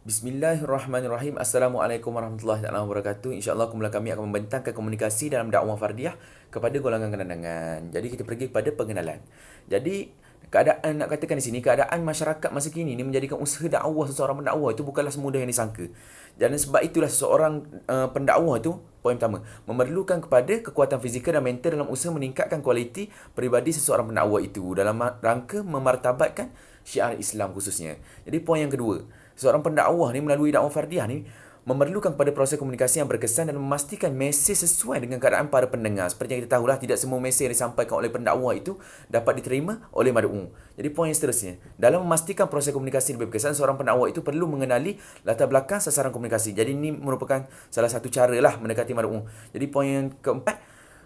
Bismillahirrahmanirrahim. Assalamualaikum warahmatullahi wabarakatuh. InsyaAllah kumpulan kami akan membentangkan komunikasi dalam dakwah fardiyah kepada golongan gelandangan. Jadi kita pergi kepada pengenalan. Jadi keadaan, nak katakan di sini, keadaan masyarakat masa kini ni menjadikan usaha dakwah seseorang pendakwah itu bukanlah semudah yang disangka. Dan sebab itulah seseorang pendakwah itu, poin pertama, memerlukan kepada kekuatan fizikal dan mental dalam usaha meningkatkan kualiti peribadi seseorang pendakwah itu dalam rangka memartabatkan syiar Islam khususnya. Jadi poin yang kedua, seorang pendakwah ni melalui dakwah fardiyah ni memerlukan kepada proses komunikasi yang berkesan dan memastikan mesej sesuai dengan keadaan para pendengar. Seperti yang kita tahulah, tidak semua mesej yang disampaikan oleh pendakwah itu dapat diterima oleh mad'u. Jadi poin yang seterusnya, dalam memastikan proses komunikasi lebih berkesan, seorang pendakwah itu perlu mengenali latar belakang sasaran komunikasi. Jadi ini merupakan salah satu cara lah mendekati mad'u. Jadi poin yang keempat,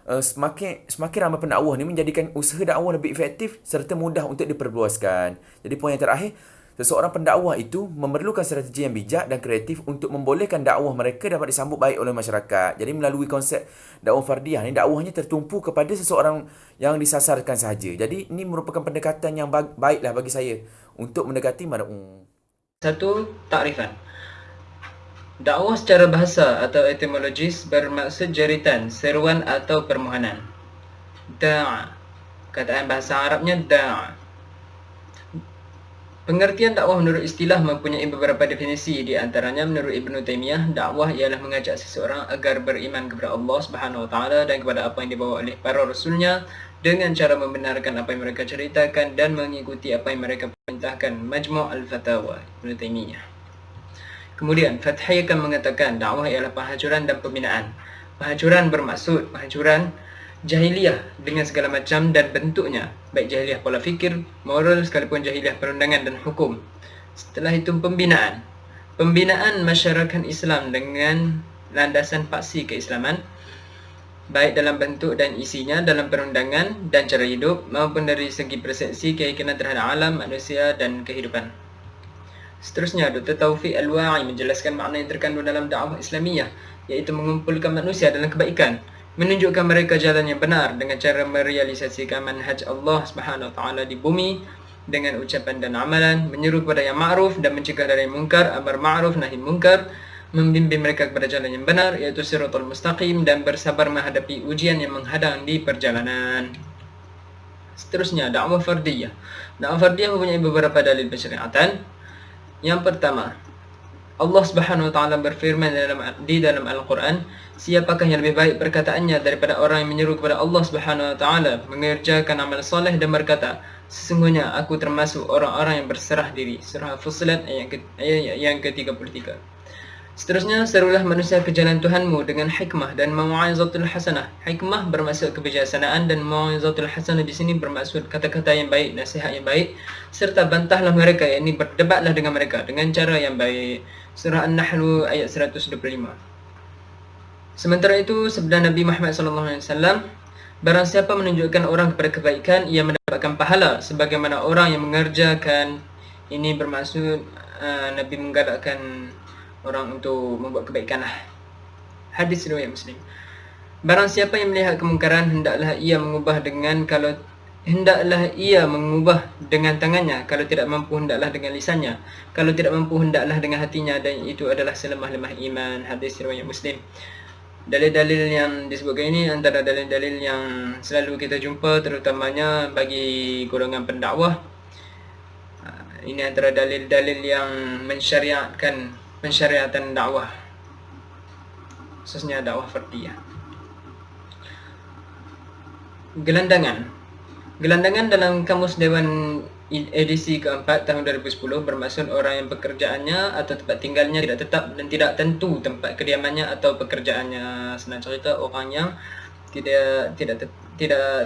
semakin ramai pendakwah ni menjadikan usaha dakwah lebih efektif serta mudah untuk diperluaskan. Jadi poin yang terakhir, seseorang pendakwah itu memerlukan strategi yang bijak dan kreatif untuk membolehkan dakwah mereka dapat disambut baik oleh masyarakat. Jadi melalui konsep dakwah fardiyah ni, dakwahnya tertumpu kepada seseorang yang disasarkan sahaja. Jadi ini merupakan pendekatan yang baiklah bagi saya untuk mendekati mad'u. Satu, takrifan. Dakwah secara bahasa atau etimologis bermaksud jeritan, seruan atau permohonan. Da'a. Kataan bahasa Arabnya da'a. Pengertian dakwah menurut istilah mempunyai beberapa definisi. Di antaranya menurut Ibnu Taimiyah, dakwah ialah mengajak seseorang agar beriman kepada Allah Subhanahu Wa Taala dan kepada apa yang dibawa oleh para rasulnya dengan cara membenarkan apa yang mereka ceritakan dan mengikuti apa yang mereka perintahkan. Majmu' al-Fatawa Ibnu Taimiyah. Kemudian Fathi akan mengatakan dakwah ialah penghancuran dan pembinaan. Penghancuran bermaksud penghancuran jahiliyah dengan segala macam dan bentuknya, baik jahiliyah pola fikir, moral sekalipun jahiliyah perundangan dan hukum. Setelah itu pembinaan. Pembinaan masyarakat Islam dengan landasan paksi keislaman, baik dalam bentuk dan isinya, dalam perundangan dan cara hidup, maupun dari segi persepsi keyakinan terhadap alam, manusia dan kehidupan. Seterusnya, Dr. Taufiq Al-Wa'i menjelaskan makna yang terkandung dalam dakwah Islamiyah, iaitu mengumpulkan manusia dalam kebaikan, menunjukkan mereka jalan yang benar dengan cara merealisasikan manhaj Allah Subhanahu Wa Taala di bumi dengan ucapan dan amalan, menyeru kepada yang ma'ruf dan mencegah dari yang munkar, amar ma'ruf nahi munkar, membimbing mereka kepada jalan yang benar iaitu siratal mustaqim, dan bersabar menghadapi ujian yang menghadang di perjalanan. Seterusnya, dakwah fardiyah. Dakwah fardiyah mempunyai beberapa dalil pensyariatan. Yang pertama, Allah Subhanahu Wa Taala berfirman di dalam Al-Quran, siapakah yang lebih baik perkataannya daripada orang yang menyeru kepada Allah Subhanahu Wa Taala, mengerjakan amal soleh dan berkata, sesungguhnya aku termasuk orang-orang yang berserah diri. Surah Fussilat ayat yang ke-33. Seterusnya, serulah manusia ke jalan Tuhanmu dengan hikmah dan mau'izatul hasanah. Hikmah bermaksud kebijaksanaan dan mau'izatul hasanah di sini bermaksud kata-kata yang baik, nasihat yang baik, serta bantahlah mereka, yakni berdebatlah dengan mereka dengan cara yang baik. Surah An-Nahl ayat 125. Sementara itu, sabda Nabi Muhammad SAW, barang siapa menunjukkan orang kepada kebaikan, ia mendapatkan pahala sebagaimana orang yang mengerjakan. Ini bermaksud Nabi menggalakkan orang untuk membuat kebaikan lah. Hadis riwayat Muslim. Barang siapa yang melihat kemungkaran, hendaklah ia mengubah dengan tangannya. Kalau tidak mampu, hendaklah dengan lisannya. Kalau tidak mampu, hendaklah dengan hatinya, dan itu adalah selemah-lemah iman. Hadis riwayat Muslim. Dalil-dalil yang disebutkan ini antara dalil-dalil yang selalu kita jumpa, terutamanya bagi golongan pendakwah. Ini antara dalil-dalil yang pensyariatan dakwah, khususnya dakwah fardiyah. Gelandangan dalam Kamus Dewan edisi keempat tahun 2010 bermaksud orang yang pekerjaannya atau tempat tinggalnya tidak tetap dan tidak tentu tempat kediamannya atau pekerjaannya. Senang cerita, orang yang tidak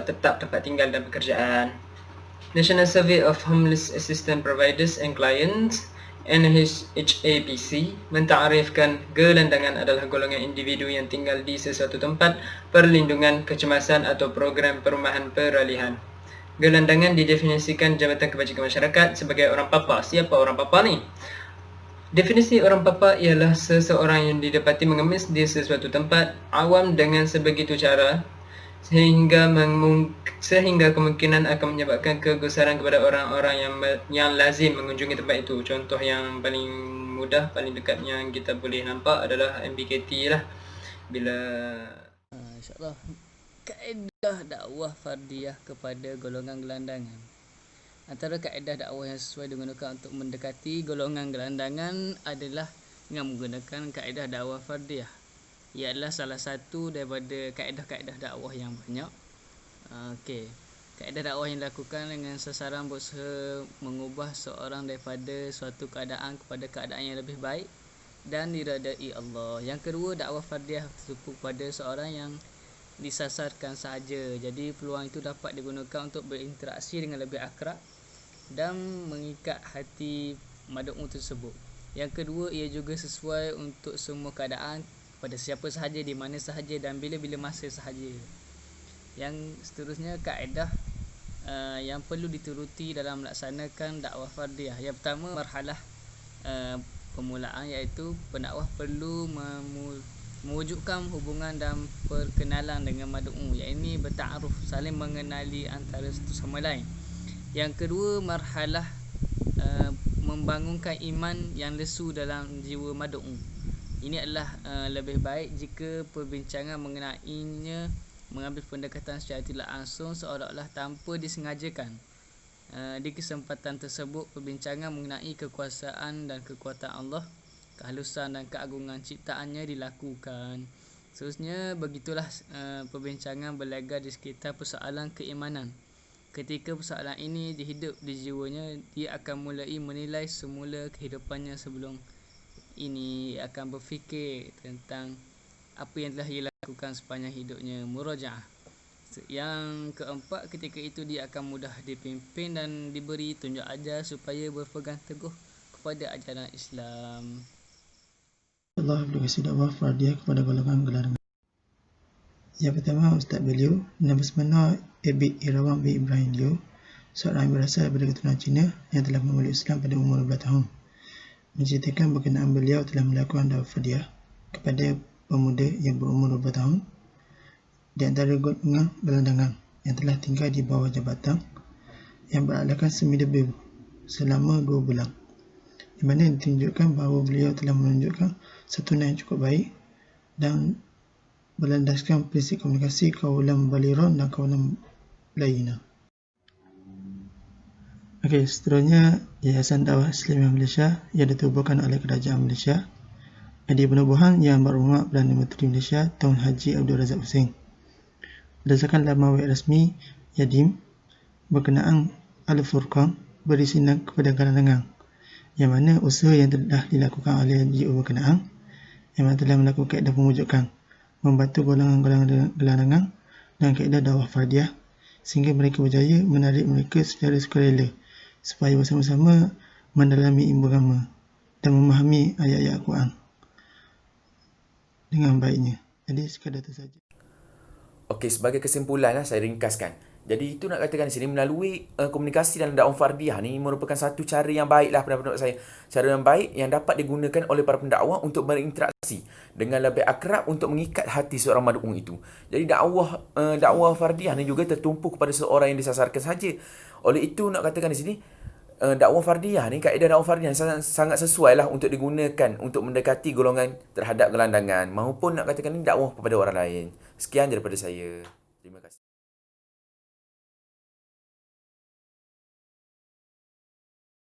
tetap tempat tinggal dan pekerjaan. National Survey of Homeless Assistance Providers and Clients NHAPC mentarifkan gelandangan adalah golongan individu yang tinggal di sesuatu tempat perlindungan, kecemasan atau program perumahan peralihan. Gelandangan didefinisikan Jabatan Kebajikan Masyarakat sebagai orang papa. Siapa orang papa ni? Definisi orang papa ialah seseorang yang didapati mengemis di sesuatu tempat awam dengan sebegitu cara sehingga kemungkinan akan menyebabkan kegusaran kepada orang-orang yang lazim mengunjungi tempat itu. Contoh yang paling mudah, paling dekat yang kita boleh nampak adalah MBKT lah. Bila InsyaAllah, kaedah dakwah fardiyah kepada golongan gelandangan. Antara kaedah dakwah yang sesuai digunakan untuk mendekati golongan gelandangan adalah dengan menggunakan kaedah dakwah fardiyah. Ia adalah salah satu daripada kaedah-kaedah dakwah yang banyak. Okey. Kaedah dakwah yang dilakukan dengan sasaran berusaha mengubah seorang daripada suatu keadaan kepada keadaan yang lebih baik dan diredai Allah. Yang kedua, dakwah fardiyah tertumpu pada seorang yang disasarkan sahaja. Jadi peluang itu dapat digunakan untuk berinteraksi dengan lebih akrab dan mengikat hati mad'u tersebut. Yang kedua, ia juga sesuai untuk semua keadaan, pada siapa sahaja, di mana sahaja dan bila-bila masa sahaja. Yang seterusnya, kaedah yang perlu dituruti dalam melaksanakan dakwah fardiyah. Yang pertama, marhalah permulaan, iaitu pendakwah perlu mewujudkan hubungan dan perkenalan dengan mad'u, iaitu bertaaruf, saling mengenali antara satu sama lain. Yang kedua, marhalah membangunkan iman yang lesu dalam jiwa mad'u. Ini adalah lebih baik jika perbincangan mengenainya mengambil pendekatan secara tidak langsung, seolah-olah tanpa disengajakan. Di kesempatan tersebut, perbincangan mengenai kekuasaan dan kekuatan Allah, kehalusan dan keagungan ciptaannya dilakukan. Seterusnya, begitulah perbincangan berlaga di sekitar persoalan keimanan. Ketika persoalan ini dihidup di jiwanya, dia akan mulai menilai semula kehidupannya sebelum ini. Ia akan berfikir tentang apa yang telah ia lakukan sepanjang hidupnya, murajaah. Yang keempat, ketika itu dia akan mudah dipimpin dan diberi tunjuk ajar supaya berpegang teguh kepada ajaran Islam. Allah aplikasi dakwah fardiyah kepada golongan gelandangan. Yang pertama, Ustaz beliau, nama sebenar Abid Irawan bin Ibrahim Liu, seorang yang berasal daripada keturunan Cina yang telah memeluk Islam pada umur 12 tahun. Menceritakan berkenaan beliau telah melakukan dakwah fardiyah kepada pemuda yang berumur 12 tahun di antara golongan gelandangan yang telah tinggal di bawah jabatan yang beralakan semi-debu selama 2 bulan, di mana ditunjukkan bahawa beliau telah menunjukkan santunan yang cukup baik dan berlandaskan prinsip komunikasi kaulan balighun dan kaulan layyina. Okey, seterusnya Yayasan Dakwah Islamiyah Malaysia yang ditubuhkan oleh Kerajaan Malaysia di penubuhan Yang Berhormat Perdana Menteri Malaysia Tuan Haji Abdul Razak Hussein. Berdasarkan laman web rasmi Yadim berkenaan Al-Furqan berisi kepada gelandangan, yang mana usaha yang telah dilakukan oleh NGO berkenaan yang mana telah melakukan kaedah pemwujudan membantu golongan-golongan gelandangan dengan kaedah dakwah fardiyah sehingga mereka berjaya menarik mereka secara sukarela supaya bersama-sama mendalami ilmu agama dan memahami ayat-ayat Al-Quran dengan baiknya. Jadi sekadar itu saja. Okey, sebagai kesimpulan saya ringkaskan. Jadi itu nak katakan di sini, melalui komunikasi dalam dakwah fardiyah ni merupakan satu cara yang baiklah pada pendapat saya. Cara yang baik yang dapat digunakan oleh para pendakwah untuk berinteraksi dengan lebih akrab untuk mengikat hati seorang mad'u itu. Jadi dakwah fardiyah ni juga tertumpu kepada seorang yang disasarkan saja. Oleh itu nak katakan di sini, dakwah fardiyah ni, kaedah dakwah fardiyah ni sangat sesuai lah untuk digunakan untuk mendekati golongan terhadap gelandangan maupun nak katakan ni dakwah kepada orang lain. Sekian daripada saya.